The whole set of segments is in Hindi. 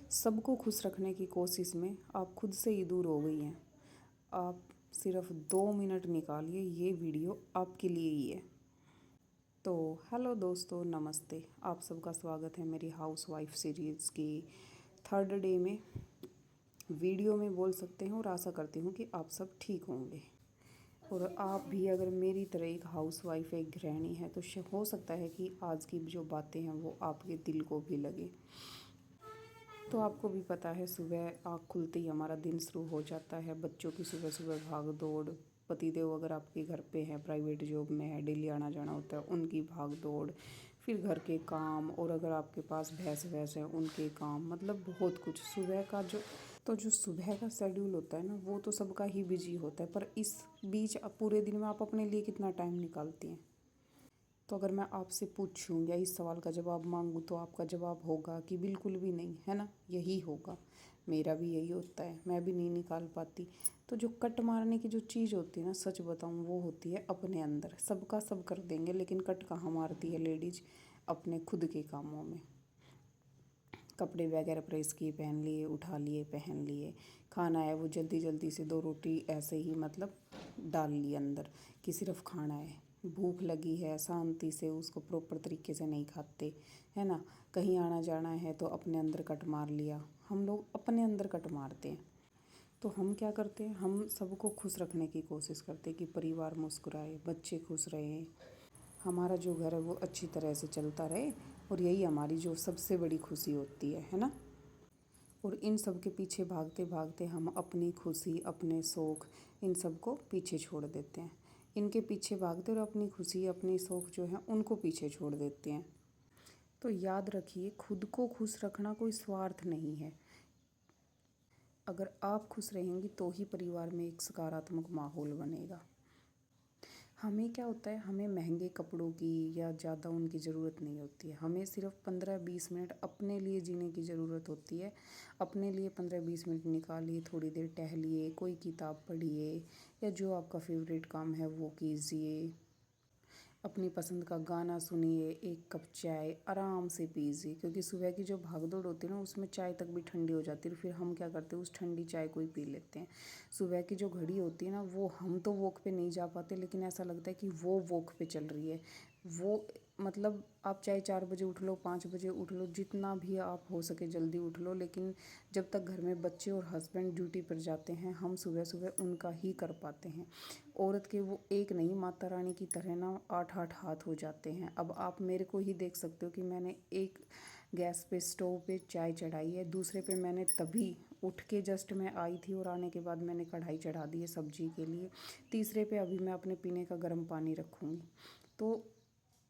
सबको खुश रखने की कोशिश में आप खुद से ही दूर हो गई हैं। आप सिर्फ 2 मिनट निकालिए, ये वीडियो आपके लिए ही है। तो हेलो दोस्तों, नमस्ते। आप सबका स्वागत है मेरी हाउसवाइफ सीरीज़ की 3rd डे में। वीडियो में बोल सकते हैं और आशा करती हूँ कि आप सब ठीक होंगे। और आप भी अगर मेरी तरह एक हाउसवाइफ, एक गृहिणी है तो हो सकता है कि आज की जो बातें हैं वो आपके दिल को भी लगे। तो आपको भी पता है, सुबह आँख खुलते ही हमारा दिन शुरू हो जाता है। बच्चों की सुबह सुबह भाग दौड़, पतिदेव अगर आपके घर पे है, प्राइवेट जॉब में है, डेली आना जाना होता है, उनकी भाग दौड़, फिर घर के काम, और अगर आपके पास भैंस वैस है उनके काम, मतलब बहुत कुछ। सुबह का जो सुबह का शेड्यूल होता है ना, वो तो सबका ही बिजी होता है। पर इस बीच पूरे दिन में आप अपने लिए कितना टाइम निकालती हैं? तो अगर मैं आपसे पूछूं या इस सवाल का जवाब मांगूं तो आपका जवाब होगा कि बिल्कुल भी नहीं, है ना? यही होगा। मेरा भी यही होता है, मैं भी नहीं निकाल पाती। तो जो कट मारने की जो चीज़ होती है ना, सच बताऊं, वो होती है अपने अंदर। सबका सब कर देंगे, लेकिन कट कहाँ मारती है लेडीज? अपने खुद के कामों में। कपड़े वगैरह प्रेस किए, पहन लिए, उठा लिए, पहन लिए। खाना है वो जल्दी जल्दी से 2 रोटी ऐसे ही मतलब डाल ली अंदर कि सिर्फ खाना है। भूख लगी है, शांति से उसको प्रॉपर तरीके से नहीं खाते, है ना? कहीं आना जाना है तो अपने अंदर कट मार लिया। हम लोग अपने अंदर कट मारते हैं। तो हम क्या करते हैं, हम सबको खुश रखने की कोशिश करते हैं कि परिवार मुस्कुराए, बच्चे खुश रहें, हमारा जो घर है वो अच्छी तरह से चलता रहे। और यही हमारी जो सबसे बड़ी खुशी होती है ना? और इन सब के पीछे भागते भागते हम अपनी खुशी, अपने शौक़, इन सब को पीछे छोड़ देते हैं। इनके पीछे भागते और अपनी खुशी, अपनी शौक़ जो है उनको पीछे छोड़ देते हैं। तो याद रखिए, खुद को खुश रखना कोई स्वार्थ नहीं है। अगर आप खुश रहेंगी तो ही परिवार में एक सकारात्मक माहौल बनेगा। हमें क्या होता है, हमें महंगे कपड़ों की या ज़्यादा उनकी ज़रूरत नहीं होती है। हमें सिर्फ 15-20 मिनट अपने लिए जीने की ज़रूरत होती है। अपने लिए 15-20 मिनट निकालिए, थोड़ी देर टहलिए, कोई किताब पढ़िए, या जो आपका फेवरेट काम है वो कीजिए। अपनी पसंद का गाना सुनिए, एक कप चाय आराम से पीजिए, क्योंकि सुबह की जो भागदौड़ होती है ना, उसमें चाय तक भी ठंडी हो जाती है। फिर हम क्या करते हैं, उस ठंडी चाय को ही पी लेते हैं। सुबह की जो घड़ी होती है ना, वो हम तो वॉक पे नहीं जा पाते, लेकिन ऐसा लगता है कि वो वॉक पे चल रही है। वो मतलब आप चाहे 4 बजे उठ लो, 5 बजे उठ लो, जितना भी आप हो सके जल्दी उठ लो, लेकिन जब तक घर में बच्चे और हस्बैंड ड्यूटी पर जाते हैं, हम सुबह सुबह उनका ही कर पाते हैं। औरत के वो एक नहीं, माता रानी की तरह ना 8-8 हाथ हो जाते हैं। अब आप मेरे को ही देख सकते हो कि मैंने एक गैस पे, स्टोव पे चाय चढ़ाई है, दूसरे पे मैंने तभी उठ के जस्ट मैं आई थी और आने के बाद मैंने कढ़ाई चढ़ा दी है सब्जी के लिए, तीसरे पे अभी मैं अपने पीने का गर्म पानी रखूँगी। तो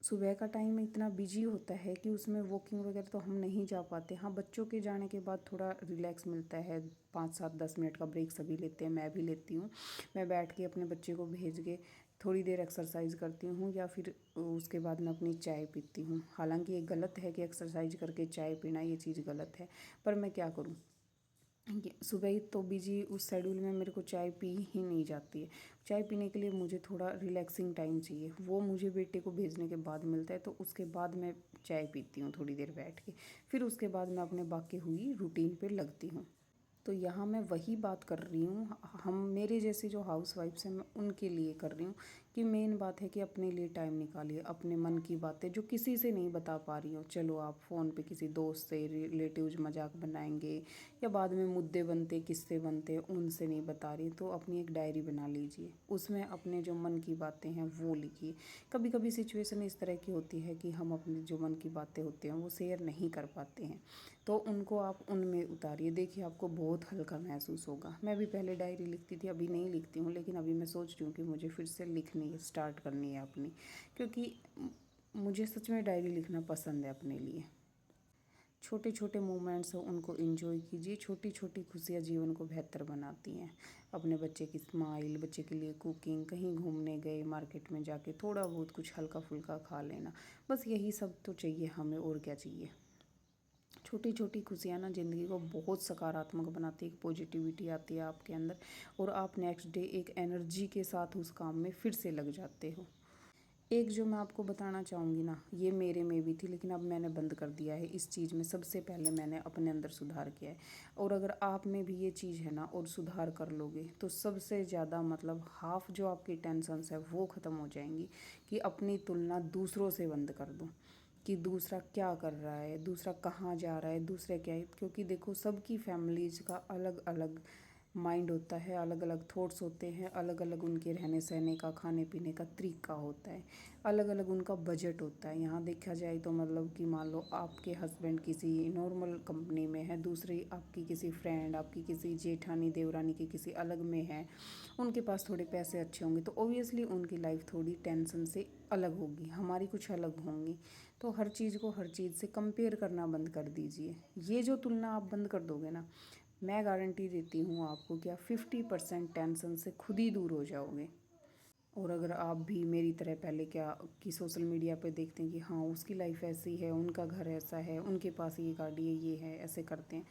सुबह का टाइम इतना बिजी होता है कि उसमें वॉकिंग वगैरह तो हम नहीं जा पाते। हाँ, बच्चों के जाने के बाद थोड़ा रिलैक्स मिलता है, 5-7-10 मिनट का ब्रेक सभी लेते हैं, मैं भी लेती हूँ। मैं बैठ के अपने बच्चे को भेज के थोड़ी देर एक्सरसाइज करती हूँ, या फिर उसके बाद मैं अपनी चाय पीती हूँ। हालांकि ये गलत है कि एक्सरसाइज करके चाय पीना, ये चीज़ गलत है, पर मैं क्या करूँ, सुबह ही तो बिजी उस शेड्यूल में मेरे को चाय पी ही नहीं जाती है। चाय पीने के लिए मुझे थोड़ा रिलैक्सिंग टाइम चाहिए, वो मुझे बेटे को भेजने के बाद मिलता है। तो उसके बाद मैं चाय पीती हूँ थोड़ी देर बैठ के, फिर उसके बाद मैं अपने बाकी हुई रूटीन पे लगती हूँ। तो यहाँ मैं वही बात कर रही हूँ, हम मेरे जैसे जो हाउसवाइफ्स हैं, मैं उनके लिए कर रही हूँ कि मेन बात है कि अपने लिए टाइम निकालिए। अपने मन की बातें जो किसी से नहीं बता पा रही हो, चलो आप फ़ोन पे किसी दोस्त से, रिलेटिव्स मजाक बनाएंगे, या बाद में मुद्दे बनते, किस्से बनते, उनसे नहीं बता रही, तो अपनी एक डायरी बना लीजिए, उसमें अपने जो मन की बातें हैं वो लिखिए। कभी कभी सिचुएशन इस तरह की होती है कि हम अपनी जो मन की बातें होती हैं वो शेयर नहीं कर पाते हैं, तो उनको आप उनमें उतारिए। देखिए, आपको बहुत हल्का महसूस होगा। मैं भी पहले डायरी लिखती थी, अभी नहीं लिखती हूँ, लेकिन अभी मैं सोच रही हूँ कि मुझे फिर से लिखनी है, स्टार्ट करनी है अपनी, क्योंकि मुझे सच में डायरी लिखना पसंद है अपने लिए। छोटे छोटे मोमेंट्स हो, उनको एंजॉय कीजिए। छोटी छोटी खुशियाँ जीवन को बेहतर बनाती हैं। अपने बच्चे की स्माइल, बच्चे के लिए कुकिंग, कहीं घूमने गए, मार्केट में जाके थोड़ा बहुत कुछ हल्का फुल्का खा लेना, बस यही सब तो चाहिए हमें, और क्या चाहिए। छोटी छोटी खुशियाँ ना ज़िंदगी को बहुत सकारात्मक बनाती है, एक पॉजिटिविटी आती है आपके अंदर, और आप नेक्स्ट डे एक एनर्जी के साथ उस काम में फिर से लग जाते हो। एक जो मैं आपको बताना चाहूँगी ना, ये मेरे में भी थी लेकिन अब मैंने बंद कर दिया है इस चीज़ में। सबसे पहले मैंने अपने अंदर सुधार किया है, और अगर आप में भी ये चीज़ है ना और सुधार कर लोगे तो सबसे ज़्यादा मतलब हाफ़ जो आपकी टेंशन्स है वो ख़त्म हो जाएंगी। कि अपनी तुलना दूसरों से बंद कर दो कि दूसरा क्या कर रहा है, दूसरा कहाँ जा रहा है, दूसरे क्या है। क्योंकि देखो सबकी फैमिलीज़ का अलग अलग माइंड होता है, अलग अलग थॉट्स होते हैं, अलग अलग उनके रहने सहने का, खाने पीने का तरीका होता है, अलग अलग उनका बजट होता है। यहाँ देखा जाए तो मतलब कि मान लो आपके हस्बैंड किसी नॉर्मल कंपनी में है, दूसरी आपकी किसी फ्रेंड, आपकी किसी जेठानी देवरानी की किसी अलग में है, उनके पास थोड़े पैसे अच्छे होंगे तो ऑब्वियसली उनकी लाइफ थोड़ी टेंशन से अलग होगी, हमारी कुछ अलग होंगी। तो हर चीज़ को हर चीज़ से कंपेयर करना बंद कर दीजिए। ये जो तुलना आप बंद कर दोगे ना, मैं गारंटी देती हूँ आपको कि आप 50% टेंशन से खुद ही दूर हो जाओगे। और अगर आप भी मेरी तरह पहले क्या कि सोशल मीडिया पे देखते हैं कि हाँ उसकी लाइफ ऐसी है, उनका घर ऐसा है, उनके पास ये गाड़ी है, ये है, ऐसे करते हैं,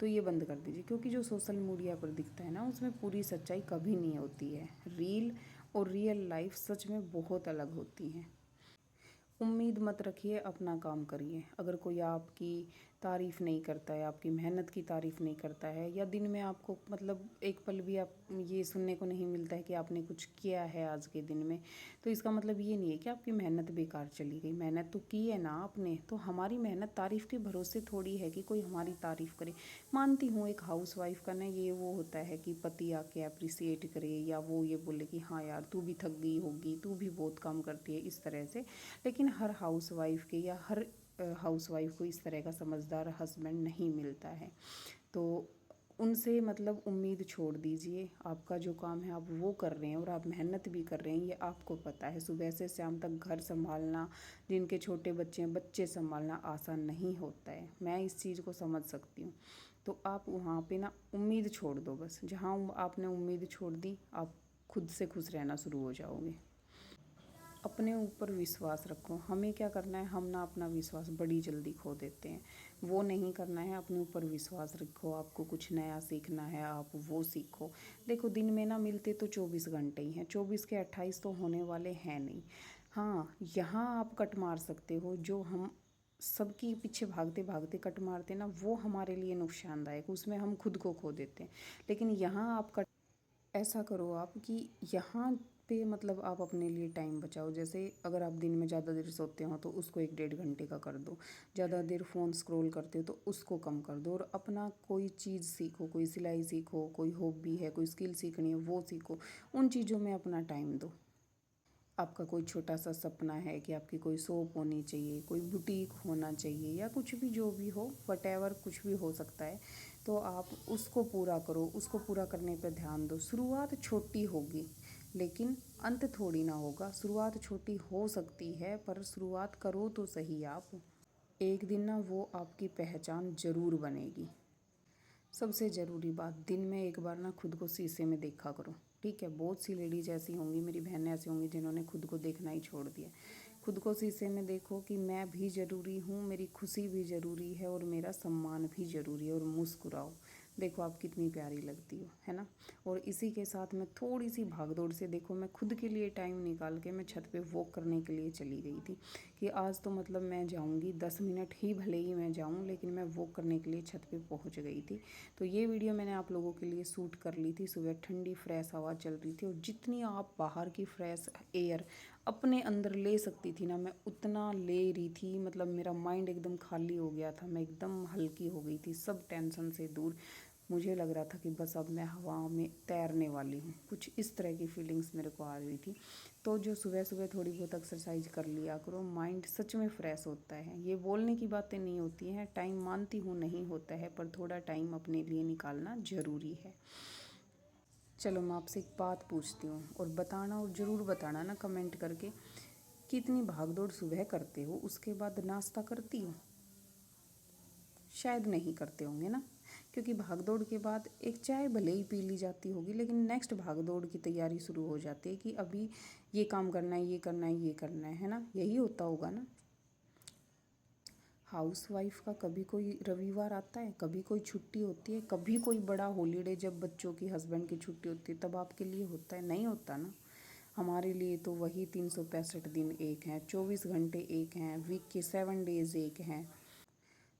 तो ये बंद कर दीजिए। क्योंकि जो सोशल मीडिया पर दिखता है ना उसमें पूरी सच्चाई कभी नहीं होती है। रील और रियल लाइफ सच में बहुत अलग होती हैं। उम्मीद मत रखिए, अपना काम करिए। अगर कोई आपकी तारीफ़ नहीं करता है, आपकी मेहनत की तारीफ़ नहीं करता है, या दिन में आपको मतलब एक पल भी आप ये सुनने को नहीं मिलता है कि आपने कुछ किया है आज के दिन में, तो इसका मतलब ये नहीं है कि आपकी मेहनत बेकार चली गई। मेहनत तो की है ना आपने, तो हमारी मेहनत तारीफ़ के भरोसे थोड़ी है कि कोई हमारी तारीफ़ करे। मानती हूँ एक हाउसवाइफ़ का ना ये वो होता है कि पति आके अप्रिसिएट करे, या वो ये बोले कि हाँ यार तू भी थक गई होगी, तू भी बहुत काम करती है, इस तरह से। लेकिन हर हाउसवाइफ़ के या हर हाउसवाइफ़ को इस तरह का समझदार हस्बैंड नहीं मिलता है। तो उनसे मतलब उम्मीद छोड़ दीजिए। आपका जो काम है आप वो कर रहे हैं और आप मेहनत भी कर रहे हैं, ये आपको पता है। सुबह से शाम तक घर संभालना, जिनके छोटे बच्चे हैं बच्चे संभालना आसान नहीं होता है, मैं इस चीज़ को समझ सकती हूँ। तो आप वहाँ पे ना उम्मीद छोड़ दो बस। जहाँ आपने उम्मीद छोड़ दी, आप खुद से खुश रहना शुरू हो जाओगे। अपने ऊपर विश्वास रखो। हमें क्या करना है, हम ना अपना विश्वास बड़ी जल्दी खो देते हैं। वो नहीं करना है, अपने ऊपर विश्वास रखो। आपको कुछ नया सीखना है, आप वो सीखो। देखो दिन में ना मिलते तो 24 घंटे ही हैं, 24 के 28 तो होने वाले हैं नहीं। हाँ, यहाँ आप कट मार सकते हो। जो हम सबके पीछे भागते भागते कट मारते ना, वो हमारे लिए नुकसानदायक, उसमें हम खुद को खो देते हैं। लेकिन यहाँ आप कट ऐसा करो आप कि यहाँ पे मतलब आप अपने लिए टाइम बचाओ। जैसे अगर आप दिन में ज़्यादा देर सोते हो तो उसको 1-1.5 घंटे का कर दो। ज़्यादा देर फ़ोन स्क्रॉल करते हो तो उसको कम कर दो, और अपना कोई चीज़ सीखो, कोई सिलाई सीखो, कोई हॉबी है, कोई स्किल सीखनी है वो सीखो। उन चीज़ों में अपना टाइम दो। आपका कोई छोटा सा सपना है कि आपकी कोई शॉप होनी चाहिए, कोई बुटीक होना चाहिए, या कुछ भी जो भी हो, वटेवर कुछ भी हो सकता है, तो आप उसको पूरा करो। उसको पूरा करने पर ध्यान दो। शुरुआत छोटी होगी लेकिन अंत थोड़ी ना होगा। शुरुआत छोटी हो सकती है पर शुरुआत करो तो सही आप। एक दिन ना वो आपकी पहचान ज़रूर बनेगी। सबसे ज़रूरी बात, दिन में एक बार ना खुद को शीशे में देखा करो। ठीक है, बहुत सी लेडीज़ ऐसी होंगी, मेरी बहनें ऐसी होंगी जिन्होंने खुद को देखना ही छोड़ दिया। खुद को शीशे में देखो कि मैं भी ज़रूरी हूँ, मेरी खुशी भी ज़रूरी है और मेरा सम्मान भी ज़रूरी है, और मुस्कुराओ। देखो आप कितनी प्यारी लगती हो, है ना। और इसी के साथ मैं थोड़ी सी भागदौड़ से, देखो मैं खुद के लिए टाइम निकाल के मैं छत पे वॉक करने के लिए चली गई थी कि आज तो मतलब मैं जाऊंगी, 10 मिनट ही भले ही मैं जाऊं, लेकिन मैं वॉक करने के लिए छत पे पहुंच गई थी। तो ये वीडियो मैंने आप लोगों के लिए शूट कर ली थी। सुबह ठंडी फ्रेश हवा चल रही थी, और जितनी आप बाहर की फ्रेश एयर अपने अंदर ले सकती थी ना, मैं उतना ले रही थी। मतलब मेरा माइंड एकदम खाली हो गया था, मैं एकदम हल्की हो गई थी, सब टेंशन से दूर। मुझे लग रहा था कि बस अब मैं हवा में तैरने वाली हूँ, कुछ इस तरह की फीलिंग्स मेरे को आ रही थी। तो जो सुबह सुबह थोड़ी बहुत एक्सरसाइज कर लिया करो, माइंड सच में फ़्रेश होता है। ये बोलने की बातें नहीं होती हैं, टाइम मानती हूँ नहीं होता है, पर थोड़ा टाइम अपने लिए निकालना ज़रूरी है। चलो मैं आपसे एक बात पूछती हूँ, और बताना, और ज़रूर बताना ना कमेंट करके, कि इतनी भागदौड़ सुबह करते हो उसके बाद नाश्ता करती हो? शायद नहीं करते होंगे ना, क्योंकि भागदौड़ के बाद एक चाय भले ही पी ली जाती होगी, लेकिन नेक्स्ट भागदौड़ की तैयारी शुरू हो जाती है कि अभी ये काम करना है, ये करना है, ये करना है ना। यही होता होगा ना। हाउसवाइफ का कभी कोई रविवार आता है, कभी कोई छुट्टी होती है, कभी कोई बड़ा हॉलीडे जब बच्चों की, हस्बैंड की छुट्टी होती है तब आपके लिए होता है? नहीं होता ना। हमारे लिए तो वही 365 दिन एक हैं, 24 घंटे एक हैं, वीक के 7 डेज़ एक हैं।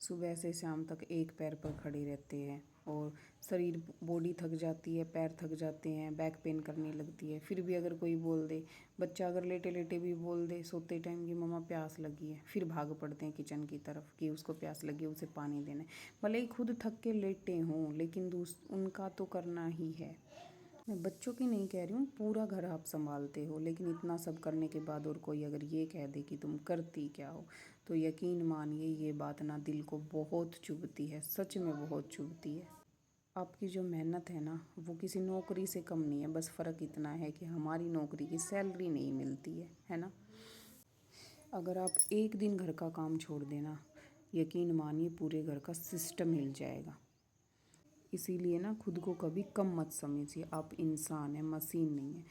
सुबह से शाम तक एक पैर पर खड़े रहते हैं और शरीर बॉडी थक जाती है, पैर थक जाते हैं, बैक पेन करने लगती है। फिर भी अगर कोई बोल दे, बच्चा अगर लेटे लेटे भी बोल दे सोते टाइम कि मम्मा प्यास लगी है, फिर भाग पड़ते हैं किचन की तरफ कि उसको प्यास लगी है, उसे पानी देना है। भले ही खुद थक के लेटे हों, लेकिन उनका तो करना ही है। मैं बच्चों की नहीं कह रही हूँ, पूरा घर आप संभालते हो, लेकिन इतना सब करने के बाद और कोई अगर ये कह दे कि तुम करती क्या हो, तो यकीन मानिए ये बात ना दिल को बहुत चुभती है, सच में बहुत चुभती है। आपकी जो मेहनत है ना, वो किसी नौकरी से कम नहीं है, बस फ़र्क इतना है कि हमारी नौकरी की सैलरी नहीं मिलती है ना। अगर आप एक दिन घर का काम छोड़ देना, यकीन मानिए पूरे घर का सिस्टम हिल जाएगा। इसीलिए ना खुद को कभी कम मत समझिए, आप इंसान हैं, मशीन नहीं है।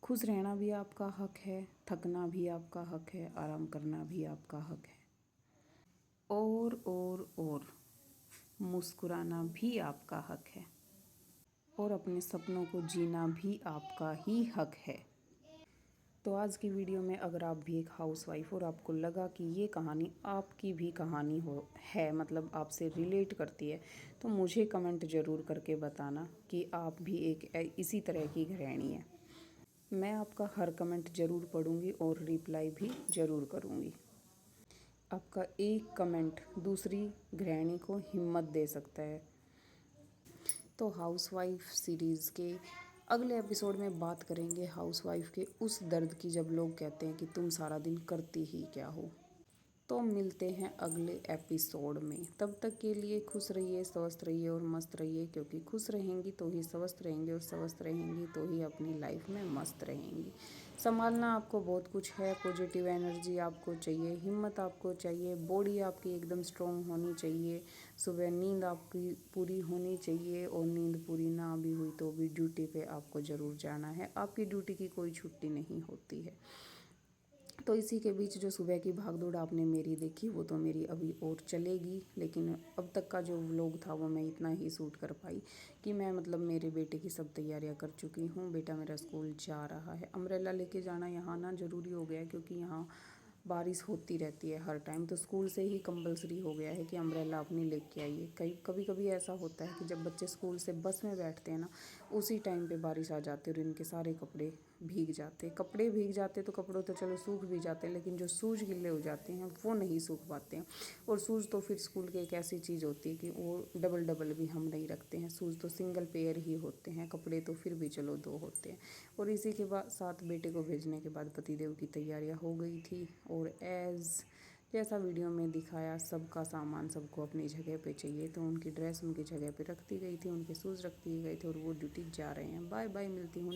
खुश रहना भी आपका हक है, थकना भी आपका हक है, आराम करना भी आपका हक है, और मुस्कुराना भी आपका हक है, और अपने सपनों को जीना भी आपका ही हक है। तो आज की वीडियो में अगर आप भी एक हाउसवाइफ और आपको लगा कि ये कहानी आपकी भी कहानी है, मतलब आपसे रिलेट करती है, तो मुझे कमेंट ज़रूर करके बताना कि आप भी एक इसी तरह की गृहिणी है। मैं आपका हर कमेंट ज़रूर पढ़ूंगी और रिप्लाई भी ज़रूर करूंगी। आपका एक कमेंट दूसरी गृहिणी को हिम्मत दे सकता है। तो हाउसवाइफ सीरीज़ के अगले एपिसोड में बात करेंगे हाउसवाइफ के उस दर्द की जब लोग कहते हैं कि तुम सारा दिन करती ही क्या हो। तो मिलते हैं अगले एपिसोड में, तब तक के लिए खुश रहिए, स्वस्थ रहिए और मस्त रहिए, क्योंकि खुश रहेंगी तो ही स्वस्थ रहेंगे, और स्वस्थ रहेंगी तो ही अपनी लाइफ में मस्त रहेंगी। संभालना आपको बहुत कुछ है, पॉजिटिव एनर्जी आपको चाहिए, हिम्मत आपको चाहिए, बॉडी आपकी एकदम स्ट्रॉन्ग होनी चाहिए, सुबह नींद आपकी पूरी होनी चाहिए, और नींद पूरी ना भी हुई तो भी ड्यूटी पे आपको ज़रूर जाना है। आपकी ड्यूटी की कोई छुट्टी नहीं होती है। तो इसी के बीच जो सुबह की भागदौड़ आपने मेरी देखी, वो तो मेरी अभी और चलेगी, लेकिन अब तक का जो व्लॉग था वो मैं इतना ही शूट कर पाई कि मैं मतलब मेरे बेटे की सब तैयारियां कर चुकी हूँ। बेटा मेरा स्कूल जा रहा है। अम्ब्रेला लेके जाना यहाँ ना ज़रूरी हो गया है, क्योंकि यहाँ बारिश होती रहती है हर टाइम, तो स्कूल से ही कंपलसरी हो गया है कि अम्ब्रेला अपनी लेके आइए। कभी कभी ऐसा होता है कि जब बच्चे स्कूल से बस में बैठते हैं ना, उसी टाइम पे बारिश आ जाती है और इनके सारे कपड़े भीग जाते तो कपड़ों तो चलो सूख भी जाते हैं, लेकिन जो शूज़ गीले हो जाते हैं वो नहीं सूख पाते हैं। और शूज़ तो फिर स्कूल के एक ऐसी चीज़ होती है कि वो डबल भी हम नहीं रखते हैं, शूज़ तो सिंगल पेयर ही होते हैं, कपड़े तो फिर भी चलो 2 होते हैं। और इसी के बाद साथ बेटे को भेजने के बाद पतिदेव की तैयारियां हो गई थी, और जैसा वीडियो में दिखाया, सबका सामान सबको अपनी जगह पे चाहिए, तो उनकी ड्रेस उनकी जगह पे रख दी गई थी, उनके शूज़ रख दिए गए थे, और वो ड्यूटी जा रहे हैं। बाय बाय, मिलती हूँ।